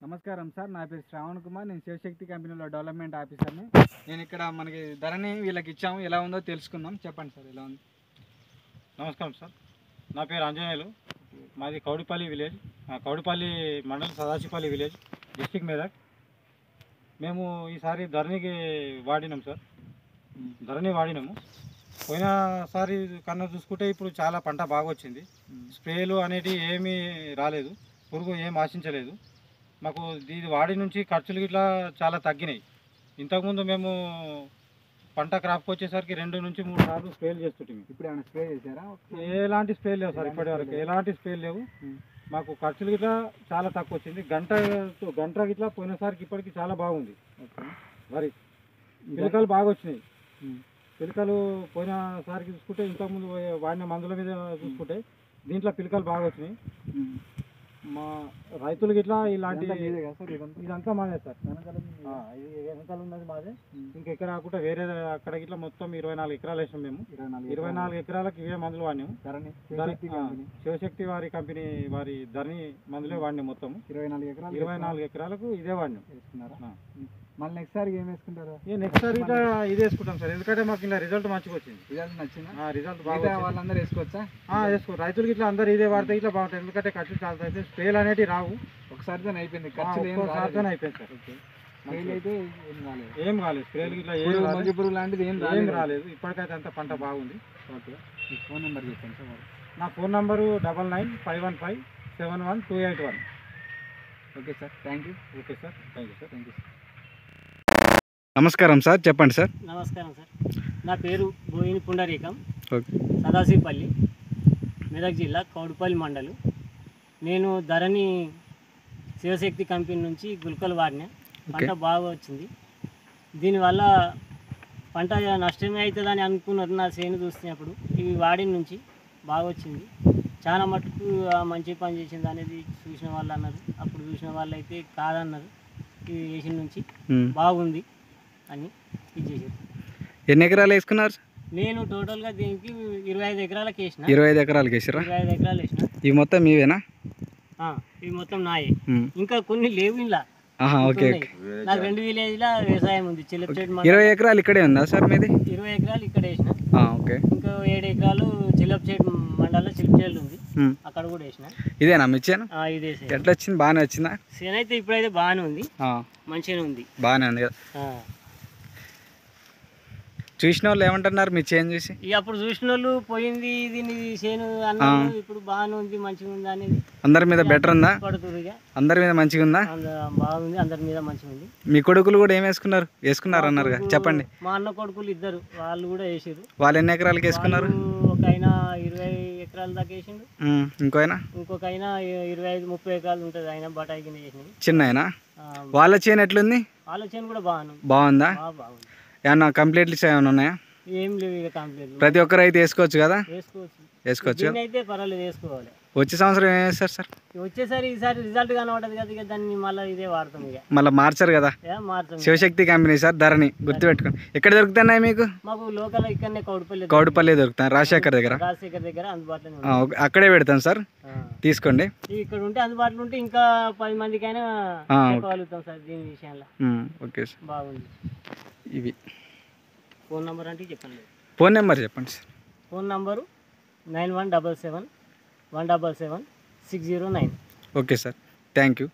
నమస్కారం సార్. నా పేరు శ్రావణ్ కుమార్. నేను శివశక్తి కంపెనీలో డెవలప్మెంట్ ఆఫీసర్ని. నేను ఇక్కడ మనకి ధరని వీళ్ళకి ఇచ్చాము, ఎలా ఉందో తెలుసుకుందాం. చెప్పండి సార్, ఎలా ఉంది? నమస్కారం సార్, నా పేరు ఆంజనేయులు. మాది కౌడిపల్లి విలేజ్, కౌడిపల్లి మండలం, సదాశివపల్లి విలేజ్, డిస్టిక్ మెదక్. మేము ఈసారి ధరణికి వాడినాం సార్. ధరణి వాడినాము. పోయినసారి కన్నా చూసుకుంటే ఇప్పుడు చాలా పంట బాగా వచ్చింది. స్ప్రేలు అనేటివి ఏమీ రాలేదు, పురుగు ఏం ఆశించలేదు. మాకు ఇది వాడి నుంచి ఖర్చులు ఇట్లా చాలా తగ్గినాయి. ఇంతకుముందు మేము పంట క్రాప్కి వచ్చేసరికి 2 నుంచి 3 సార్లు స్ప్రేలు చేస్తుంటాం. ఇప్పుడు ఏమైనా స్ప్రే చేశారా? ఎలాంటి స్ప్రేలు లేవు సార్, ఇప్పటి వరకు ఎలాంటి స్ప్రేలు లేవు. మాకు ఖర్చులు ఇట్లా చాలా తక్కువ వచ్చింది. గంట ఇట్లా పోయినసారికి ఇప్పటికి చాలా బాగుంది. మరి పిలకలు బాగా వచ్చినాయి. పిలకలు పోయినసారికి చూసుకుంటే, ఇంతకుముందు వాడిన మందుల మీద చూసుకుంటే దీంట్లో పిలకలు బాగా వచ్చినాయి. మా రైతులకి ఇట్లా ఇలాంటి ఇదంతా మాదే సార్. ఇది వెనకాల ఉన్నది మాదే. ఇంకా ఎక్కడ కాకుండా వేరే అక్కడ ఇట్లా మొత్తం 24 ఎకరాలు వేసాం మేము. 24 ఎకరాలకు ఇవే మందులు వాడినాము. శివశక్తి వారి కంపెనీ వారి ధరణి మందులే వాడినాం. మొత్తం 24 ఎకరాలకు ఇదే వాడినాం. మళ్ళీ నెక్స్ట్ సారి ఏం వేసుకుంటారు? నెక్స్ట్ సారి ఇట్లా ఇదే వేసుకుంటాం సార్, ఎందుకంటే మాకు ఇలా రిజల్ట్ మంచిగా వచ్చింది. రిజల్ట్ నచ్చింది. రిజల్ట్ బాగా. వాళ్ళందరూ వేసుకోవచ్చా? వేసుకో. రైతులకి ఇట్లా అందరూ ఇదే వాడితే ఇట్లా బాగుంటుంది, ఎందుకంటే ఖర్చులు చాలా అయితే స్ప్రేలు అనేవి రావు. ఒకసారితో అయిపోయింది, ఖర్చులు అయిపోయింది సార్. స్ప్రేలు అయితే ఏం కాలేదు. స్ప్రేలు ఇట్లా మంచి పురుగు లాంటిది ఏం రాలేదు. ఇప్పటికైతే అంత పంట బాగుంది. ఓకే, మీ ఫోన్ నెంబర్ చెప్పండి సార్. నా phone number 9951571281. Okay sir, thank you. Okay sir, thank you sir. Thank you sir. నమస్కారం సార్, చెప్పండి సార్. నమస్కారం సార్, నా పేరు బోయిని పుండరీకం. ఓకే. సదాశివపల్లి, మెదక్ జిల్లా, కౌడిపల్లి మండలం. నేను ధరణి శివశక్తి కంపెనీ నుంచి గుల్కలు వాడినా. పంట బాగా వచ్చింది. దీనివల్ల పంట నష్టమే అవుతుందని అనుకున్నారు నా చేను చూసినప్పుడు. ఇవి వాడిన నుంచి బాగా వచ్చింది. చాలా మటుకు మంచి పని చేసింది అనేది చూసిన వాళ్ళు అన్నారు. అప్పుడు చూసిన వాళ్ళు అయితే కాదన్నారు. ఇది వేసిన నుంచి బాగుంది అని ఇది చేశారు. ఎన్ని ఎకరాలు వేసుకున్నారు? నేను టోటల్గా దీనికి 25 ఎకరాలకు వేసిన. 25 ఎకరాలకు వేసిరా? 25 ఎకరాలు వేసిన. ఇవి మొత్తం మీవేనా? ఇవి మొత్తం నాయే. ఇంకా కొన్ని లేవు ఇలా. ఓకే. నాకు 2 విలేజ్లో వ్యవసాయం ఉంది. చిల్లపచేట 20 ఎకరాలు ఇక్కడే ఉందా సార్ మీది? 20 ఎకరాలు ఇక్కడ వేసిన. ఓకే. ఇంకా 7 ఎకరాలు చిల్లపచేట మండలంలో చిల్లపచేట ఉంది, అక్కడ కూడా వేసిన. ఇదేనా మిచ్చాను? ఇదే. ఎట్లా వచ్చింది? బాగానే వచ్చిందా? సేన అయితే ఇప్పుడైతే బాగానే ఉంది, మంచిగానే ఉంది. బాగానే ఉంది కదా. చూసిన వాళ్ళు ఏమంటున్నారు మీ చేను చూసి? ఇక అప్పుడు చూసిన వాళ్ళు పోయింది దీన్ని చేను అన్నారు, ఇప్పుడు బాగానే ఉంది, మంచిగా ఉంది అనేది. అందరి మీద బెటర్ ఉందా? పడుతుంది. ఇక అందరి మీద మంచిగా ఉందా? బాగుంది, అందరి మీద మంచిగా ఉంది. మీ కొడుకులు కూడా ఏం వేసుకున్నారు అన్నారు, చెప్పండి. మా అన్న కొడుకులు ఇద్దరు, వాళ్ళు కూడా వేసారు. వాళ్ళు ఎన్ని ఎకరాలకి వేసుకున్నారు? ఒక ఆయన 20 ఎకరాల దాకా వేసిండు. ఇంకొక ఆయన 25-30 ఎకరాలు ఉంటుంది. ఆయన బటాయి కింద వేసినది. చిన్న ఆయన. వాళ్ళ చేను ఎట్లుంది? వాళ్ళ చేను కూడా బాగుందా? బాగుంది. ఏమన్నా కంప్లీట్లు ఏమైనా ఉన్నాయా? ఏం లేవు. ఇక కంప్లీట్ ప్రతి ఒక్కరు అయితే వేసుకోవచ్చు కదా? వేసుకోవచ్చు. అయితే పర్వాలేదు, వేసుకోవాలి. వచ్చే సంవత్సరం ఏం వేస్తారు సార్? వచ్చేసరి ఈసారి రిజల్ట్ కనబడదు కదా, ఇక దాన్ని మళ్ళీ ఇదే వాడతాం. ఇక మళ్ళీ మార్చారు కదా. మార్చాం. శివశక్తి కంపెనీ సార్, ధరణి గుర్తుపెట్టుకోండి. ఎక్కడ దొరుకుతున్నాయి మీకు? మాకు లోకల్ ఇక్కడనే కౌడిపల్లి దొరుకుతాయి. రాజశేఖర్ దగ్గర అందుబాటులో. అక్కడే పెడతాం సార్, తీసుకోండి. ఇక్కడ ఉంటే అందుబాటులో ఉంటే ఇంకా 10 మందికైనా చెప్పగలుగుతాం సార్ దీని విషయంలో. ఓకే సార్, బాగుంది. ఇవి ఫోన్ నెంబర్ అంటే చెప్పండి. ఫోన్ నెంబర్ చెప్పండి sir. Phone number 9177177609. Okay sir, thank you.